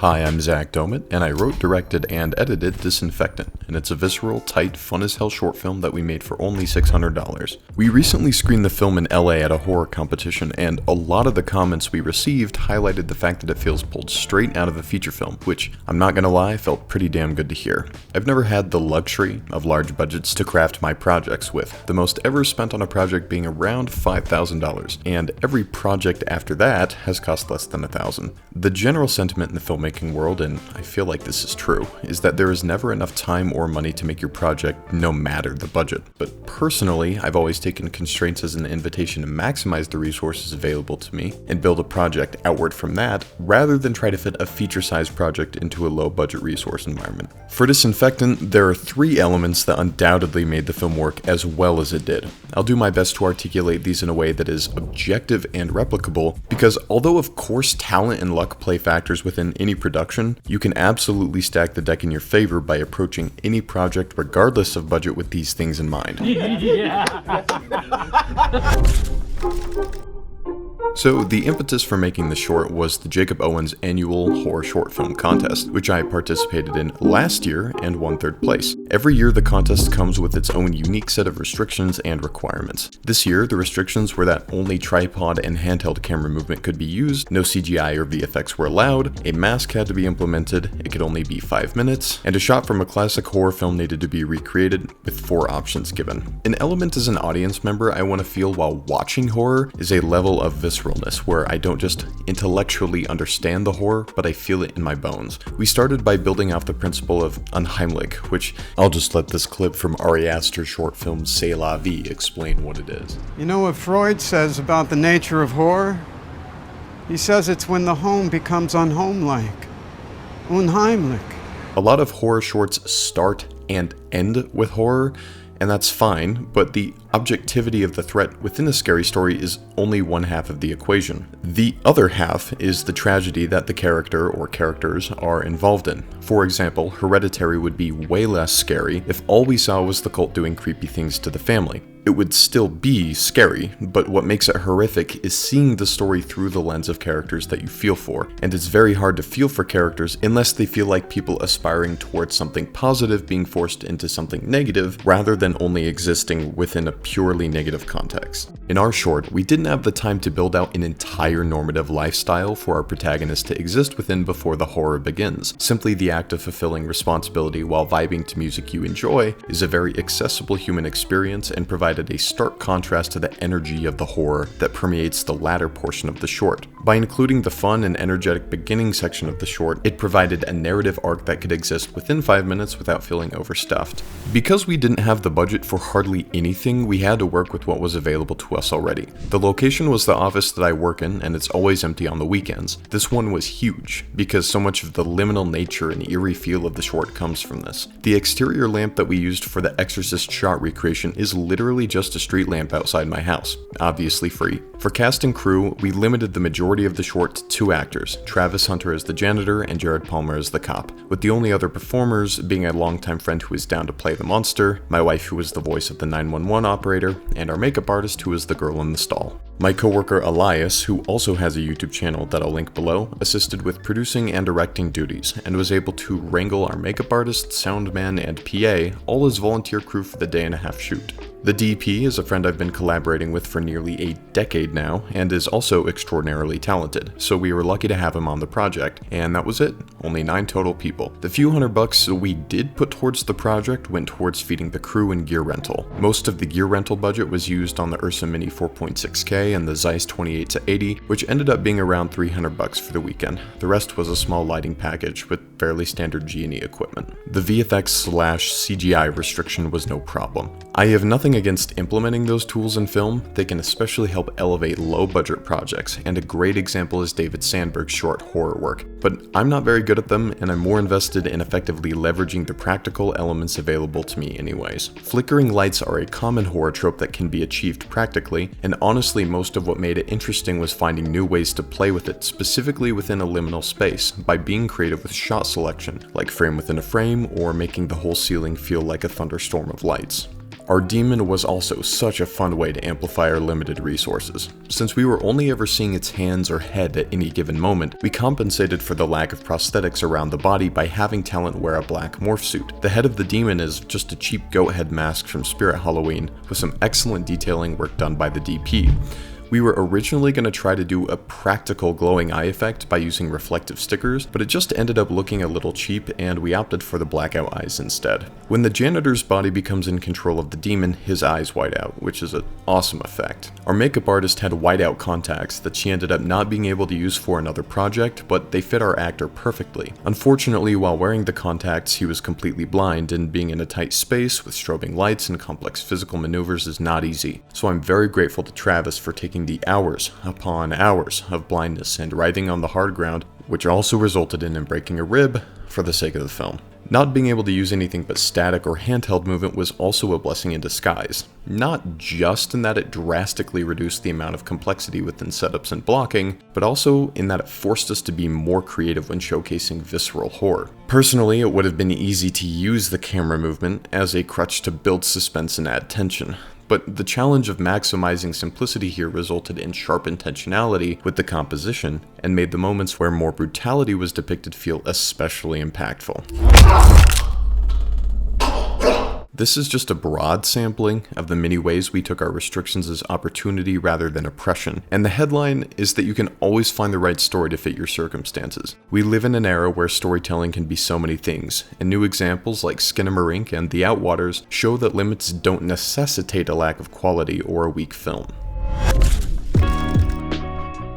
Hi, I'm Zach Domit, and I wrote, directed, and edited Disinfectant, and it's a visceral, tight, fun-as-hell short film that we made for only $600. We recently screened the film in LA at a horror competition, and a lot of the comments we received highlighted the fact that it feels pulled straight out of a feature film, which, I'm not gonna lie, felt pretty damn good to hear. I've never had the luxury of large budgets to craft my projects with, the most ever spent on a project being around $5,000, and every project after that has cost less than $1,000. The general sentiment in the filmmaking world, and I feel like this is true, is that there is never enough time or money to make your project no matter the budget. But personally, I've always taken constraints as an invitation to maximize the resources available to me and build a project outward from that, rather than try to fit a feature-sized project into a low-budget resource environment. For Disinfectant, there are 3 elements that undoubtedly made the film work as well as it did. I'll do my best to articulate these in a way that is objective and replicable, because although of course talent and luck play factors within any production, you can absolutely stack the deck in your favor by approaching any project regardless of budget with these things in mind. So the impetus for making the short was the Jacob Owens annual horror short film contest, which I participated in last year and won 3rd place. Every year the contest comes with its own unique set of restrictions and requirements. This year the restrictions were that only tripod and handheld camera movement could be used, no CGI or VFX were allowed, a mask had to be implemented, it could only be 5 minutes, and a shot from a classic horror film needed to be recreated with 4 options given. An element as an audience member I want to feel while watching horror is a level of visceralness where I don't just intellectually understand the horror, but I feel it in my bones. We started by building off the principle of unheimlich, which I'll just let this clip from Ari Aster's short film C'est la vie explain what it is. You know what Freud says about the nature of horror? He says it's when the home becomes unhomelike. Unheimlich. A lot of horror shorts start and end with horror, and that's fine, but the objectivity of the threat within a scary story is only one half of the equation. The other half is the tragedy that the character or characters are involved in. For example, Hereditary would be way less scary if all we saw was the cult doing creepy things to the family. It would still be scary, but what makes it horrific is seeing the story through the lens of characters that you feel for, and it's very hard to feel for characters unless they feel like people aspiring towards something positive being forced into something negative, rather than only existing within a purely negative context. In our short, we didn't have the time to build out an entire normative lifestyle for our protagonist to exist within before the horror begins. Simply the act of fulfilling responsibility while vibing to music you enjoy is a very accessible human experience and provides a stark contrast to the energy of the horror that permeates the latter portion of the short. By including the fun and energetic beginning section of the short, it provided a narrative arc that could exist within 5 minutes without feeling overstuffed. Because we didn't have the budget for hardly anything, we had to work with what was available to us already. The location was the office that I work in, and it's always empty on the weekends. This one was huge, because so much of the liminal nature and eerie feel of the short comes from this. The exterior lamp that we used for the Exorcist shot recreation is literally just a street lamp outside my house, obviously free. For cast and crew, we limited the majority of the short to 2 actors, Travis Hunter as the janitor and Jared Palmer as the cop, with the only other performers being a longtime friend who was down to play the monster, my wife who was the voice of the 911 operator, and our makeup artist who was the girl in the stall. My coworker Elias, who also has a YouTube channel that I'll link below, assisted with producing and directing duties, and was able to wrangle our makeup artist, sound man, and PA, all as volunteer crew for the 1.5-day shoot. The DP is a friend I've been collaborating with for nearly a decade now, and is also extraordinarily talented, so we were lucky to have him on the project, and that was it, only 9 total people. The few $100 we did put towards the project went towards feeding the crew and gear rental. Most of the gear rental budget was used on the Ursa Mini 4.6K and the Zeiss 28-80, which ended up being around $300 for the weekend. The rest was a small lighting package with fairly standard G&E equipment. The VFX/CGI restriction was no problem. I have nothing against implementing those tools in film. They can especially help elevate low-budget projects, and a great example is David Sandberg's short horror work. But I'm not very good at them, and I'm more invested in effectively leveraging the practical elements available to me anyways. Flickering lights are a common horror trope that can be achieved practically, and honestly most of what made it interesting was finding new ways to play with it, specifically within a liminal space, by being creative with shot selection, like frame within a frame, or making the whole ceiling feel like a thunderstorm of lights. Our demon was also such a fun way to amplify our limited resources. Since we were only ever seeing its hands or head at any given moment, we compensated for the lack of prosthetics around the body by having talent wear a black morph suit. The head of the demon is just a cheap goat head mask from Spirit Halloween, with some excellent detailing work done by the DP. We were originally going to try to do a practical glowing eye effect by using reflective stickers, but it just ended up looking a little cheap and we opted for the blackout eyes instead. When the janitor's body becomes in control of the demon, his eyes white out, which is an awesome effect. Our makeup artist had whiteout contacts that she ended up not being able to use for another project, but they fit our actor perfectly. Unfortunately, while wearing the contacts, he was completely blind, and being in a tight space with strobing lights and complex physical maneuvers is not easy. So I'm very grateful to Travis for taking the hours upon hours of blindness and writhing on the hard ground, which also resulted in him breaking a rib for the sake of the film. Not being able to use anything but static or handheld movement was also a blessing in disguise. Not just in that it drastically reduced the amount of complexity within setups and blocking, but also in that it forced us to be more creative when showcasing visceral horror. Personally, it would have been easy to use the camera movement as a crutch to build suspense and add tension. But the challenge of maximizing simplicity here resulted in sharp intentionality with the composition, and made the moments where more brutality was depicted feel especially impactful. This is just a broad sampling of the many ways we took our restrictions as opportunity rather than oppression, and the headline is that you can always find the right story to fit your circumstances. We live in an era where storytelling can be so many things, and new examples like Skinamarink and The Outwaters show that limits don't necessitate a lack of quality or a weak film.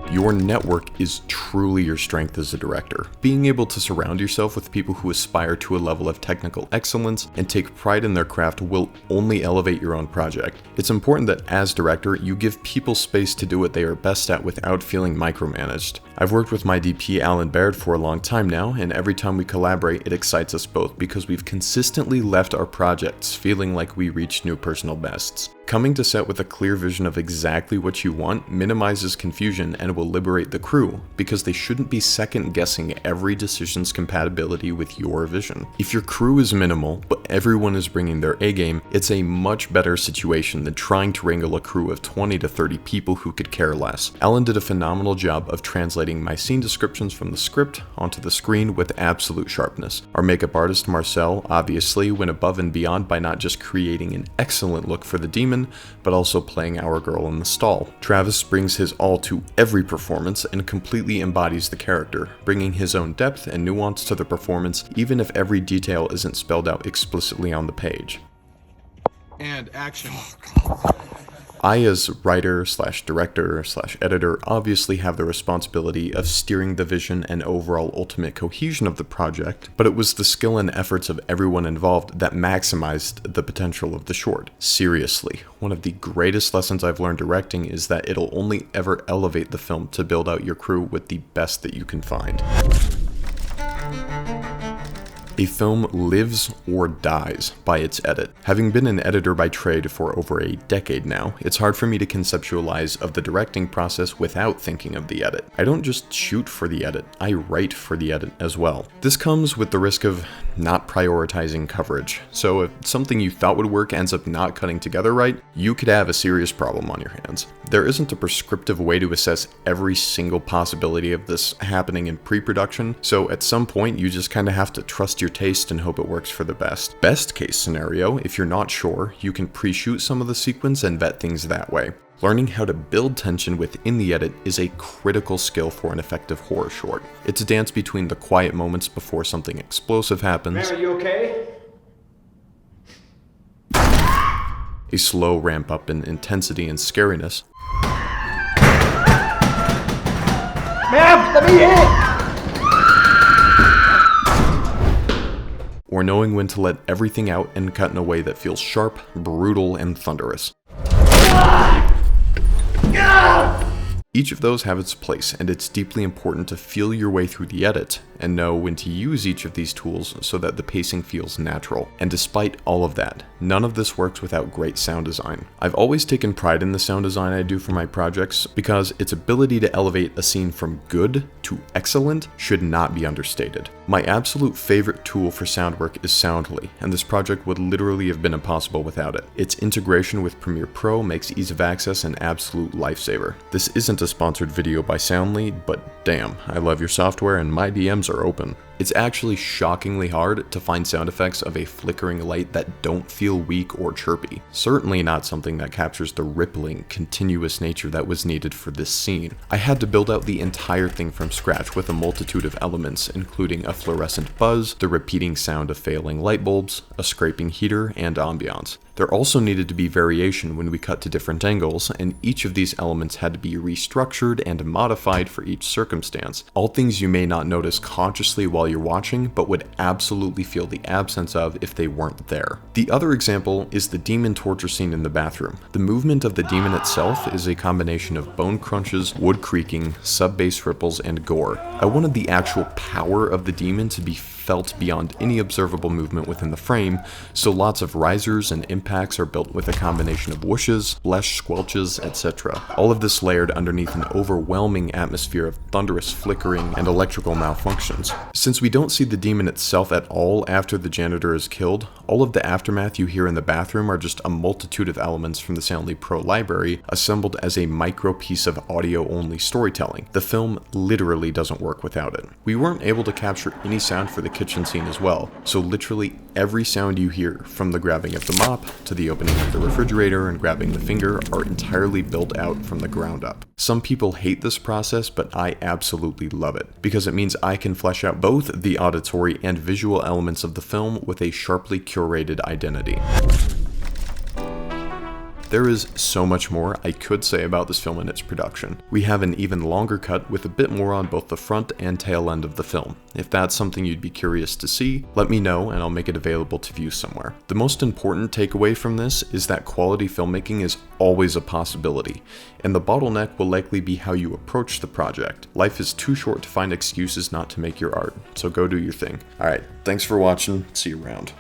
Your network is truly your strength as a director. Being able to surround yourself with people who aspire to a level of technical excellence and take pride in their craft will only elevate your own project. It's important that as director, you give people space to do what they are best at without feeling micromanaged. I've worked with my DP Alan Baird for a long time now, and every time we collaborate, it excites us both because we've consistently left our projects feeling like we reached new personal bests. Coming to set with a clear vision of exactly what you want minimizes confusion and will liberate the crew, because they shouldn't be second guessing every decision's compatibility with your vision. If your crew is minimal, but everyone is bringing their A game, it's a much better situation than trying to wrangle a crew of 20 to 30 people who could care less. Alan did a phenomenal job of translating my scene descriptions from the script onto the screen with absolute sharpness. Our makeup artist Marcel obviously went above and beyond by not just creating an excellent look for the demon, but also playing our girl in the stall. Travis brings his all to every performance and completely embodies the character, bringing his own depth and nuance to the performance even if every detail isn't spelled out explicitly on the page. And action. I, as writer/director/editor, obviously have the responsibility of steering the vision and overall ultimate cohesion of the project, but it was the skill and efforts of everyone involved that maximized the potential of the short. Seriously, one of the greatest lessons I've learned directing is that it'll only ever elevate the film to build out your crew with the best that you can find. A film lives or dies by its edit. Having been an editor by trade for over a decade now, it's hard for me to conceptualize of the directing process without thinking of the edit. I don't just shoot for the edit, I write for the edit as well. This comes with the risk of not prioritizing coverage, so if something you thought would work ends up not cutting together right, you could have a serious problem on your hands. There isn't a prescriptive way to assess every single possibility of this happening in pre-production, so at some point you just kind of have to trust your taste and hope it works for the best. Best case scenario, if you're not sure, you can pre-shoot some of the sequence and vet things that way. Learning how to build tension within the edit is a critical skill for an effective horror short. It's a dance between the quiet moments before something explosive happens. Man, are you okay? A slow ramp up in intensity and scariness. Ma'am, let me in! Or knowing when to let everything out and cut in a way that feels sharp, brutal, and thunderous. Each of those have its place, and it's deeply important to feel your way through the edit and know when to use each of these tools so that the pacing feels natural. And despite all of that, none of this works without great sound design. I've always taken pride in the sound design I do for my projects because its ability to elevate a scene from good to excellent should not be understated. My absolute favorite tool for sound work is Soundly, and this project would literally have been impossible without it. Its integration with Premiere Pro makes ease of access an absolute lifesaver. This isn't a sponsored video by Soundly, but damn, I love your software and my DMs are open. It's actually shockingly hard to find sound effects of a flickering light that don't feel weak or chirpy. Certainly not something that captures the rippling, continuous nature that was needed for this scene. I had to build out the entire thing from scratch with a multitude of elements, including a fluorescent buzz, the repeating sound of failing light bulbs, a scraping heater, and ambiance. There also needed to be variation when we cut to different angles, and each of these elements had to be restructured and modified for each circumstance. All things you may not notice consciously while you're watching, but would absolutely feel the absence of if they weren't there. The other example is the demon torture scene in the bathroom. The movement of the demon itself is a combination of bone crunches, wood creaking, sub-bass ripples, and gore. I wanted the actual power of the demon to be felt beyond any observable movement within the frame, so lots of risers and impacts are built with a combination of whooshes, flesh squelches, etc. All of this layered underneath an overwhelming atmosphere of thunderous flickering and electrical malfunctions. Since we don't see the demon itself at all after the janitor is killed, all of the aftermath you hear in the bathroom are just a multitude of elements from the Soundly Pro library assembled as a micro piece of audio-only storytelling. The film literally doesn't work without it. We weren't able to capture any sound for the kitchen scene as well, so literally every sound you hear, from the grabbing of the mop to the opening of the refrigerator and grabbing the finger, are entirely built out from the ground up. Some people hate this process, but I absolutely love it, because it means I can flesh out both the auditory and visual elements of the film with a sharply curated identity. There is so much more I could say about this film and its production. We have an even longer cut with a bit more on both the front and tail end of the film. If that's something you'd be curious to see, let me know and I'll make it available to view somewhere. The most important takeaway from this is that quality filmmaking is always a possibility, and the bottleneck will likely be how you approach the project. Life is too short to find excuses not to make your art, so go do your thing. Alright, thanks for watching, see you around.